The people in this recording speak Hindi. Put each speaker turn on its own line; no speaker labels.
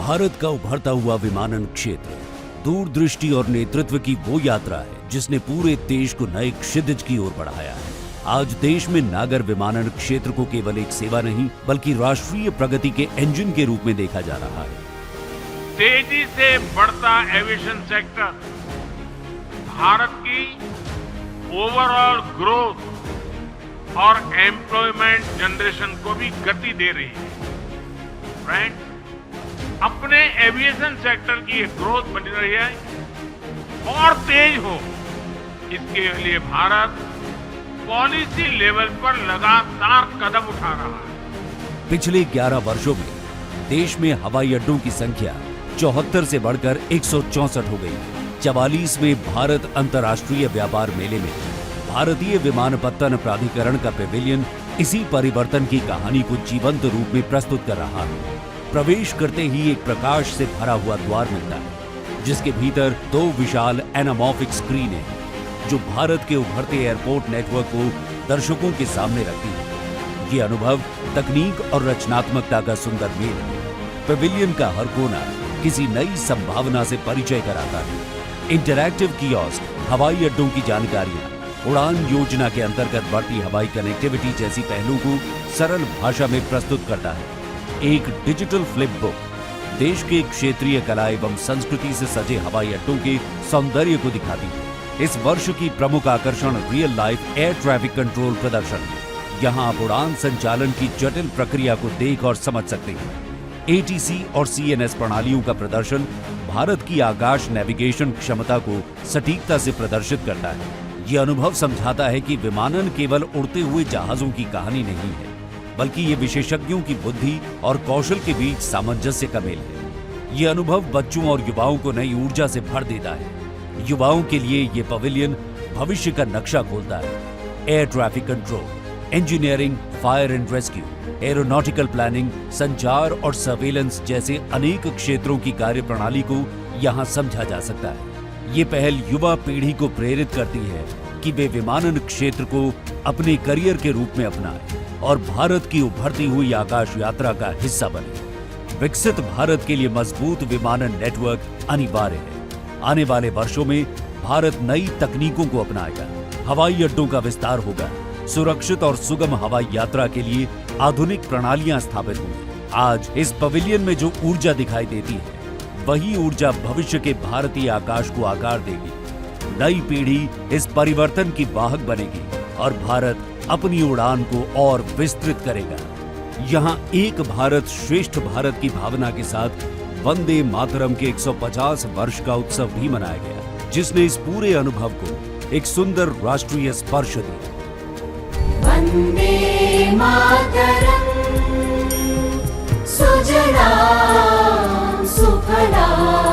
भारत का उभरता हुआ विमानन क्षेत्र दूरदृष्टि और नेतृत्व की वो यात्रा है जिसने पूरे देश को नए क्षितिज की ओर बढ़ाया है। आज देश में नागर विमानन क्षेत्र को केवल एक सेवा नहीं बल्कि राष्ट्रीय प्रगति के इंजन के रूप में देखा जा रहा है।
तेजी से बढ़ता एविएशन सेक्टर भारत की ओवरऑल ग्रोथ और एम्प्लॉयमेंट जनरेशन को भी गति दे रही है। फ्रेंड, अपने एविएशन सेक्टर की ग्रोथ बनी रही है और तेज हो, इसके लिए भारत पॉलिसी लेवल पर लगातार कदम उठा रहा है।
पिछले 11 वर्षों में देश में हवाई अड्डों की संख्या 74 से बढ़कर 164 हो गई। 44 में भारत अंतर्राष्ट्रीय व्यापार मेले में भारतीय विमानपत्तन प्राधिकरण का पेविलियन इसी परिवर्तन की कहानी को जीवंत रूप में प्रस्तुत कर रहा है। प्रवेश करते ही एक प्रकाश से भरा हुआ द्वार मिलता है जिसके भीतर 2 विशाल एनामॉर्फिक स्क्रीनें हैं जो भारत के उभरते एयरपोर्ट नेटवर्क को दर्शकों के सामने रखती है। ये अनुभव तकनीक और रचनात्मकता का सुंदर मेल है। पेविलियन का हर कोना किसी नई संभावना से परिचय कराता है। इंटरैक्टिव कियोस्क हवाई अड्डों की जानकारियां, उड़ान योजना के अंतर्गत बढ़ती हवाई कनेक्टिविटी जैसी पहलू को सरल भाषा में प्रस्तुत करता है। एक डिजिटल फ्लिप बुक देश के क्षेत्रीय कला एवं संस्कृति से सजे हवाई अड्डों के सौंदर्य को दिखाती है। इस वर्ष की प्रमुख आकर्षण real life air traffic control प्रदर्शन है। यहाँ आप उड़ान संचालन की जटिल प्रक्रिया को देख और समझ सकते हैं। एटीसी और सीएनएस प्रणालियों का प्रदर्शन भारत की आकाश नेविगेशन क्षमता को सटीकता से प्रदर्शित करता है। ये अनुभव समझाता है कि विमानन केवल उड़ते हुए जहाजों की कहानी नहीं है बल्कि ये विशेषज्ञों की बुद्धि और कौशल के बीच सामंजस्य का मेल है। ये अनुभव बच्चों और युवाओं को नई ऊर्जा से भर देता है। युवाओं के लिए ये पवेलियन भविष्य का नक्शा खोलता है। Air traffic control, engineering, fire and rescue, aeronautical planning, संचार और सर्वेलेंस जैसे अनेक क्षेत्रों की कार्यप्रणाली को यहाँ समझा जा सकता है। ये पहल युवा पीढ़ी को प्रेरित करती है कि वे विमानन क्षेत्र को अपने करियर के रूप में अपनाएं और भारत की उभरती हुई आकाश यात्रा का हिस्सा बने। विकसित भारत के लिए मजबूत विमानन नेटवर्क अनिवार्य है। आने वाले वर्षों में भारत नई तकनीकों को अपनाएगा, हवाई अड्डों का विस्तार होगा, सुरक्षित और सुगम हवाई यात्रा के लिए आधुनिक प्रणालियां स्थापित होंगी। आज इस पवेलियन में जो ऊर्जा दिखाई देती है वही ऊर्जा भविष्य के भारतीय आकाश को आकार देगी। नई पीढ़ी इस परिवर्तन की वाहक बनेगी और भारत अपनी उड़ान को और विस्तृत करेगा। यहाँ एक भारत श्रेष्ठ भारत की भावना के साथ वंदे मातरम के 150 वर्ष का उत्सव भी मनाया गया जिसने इस पूरे अनुभव को एक सुंदर राष्ट्रीय स्पर्श दिया।
वंदे मातरम सुजलां सुफलां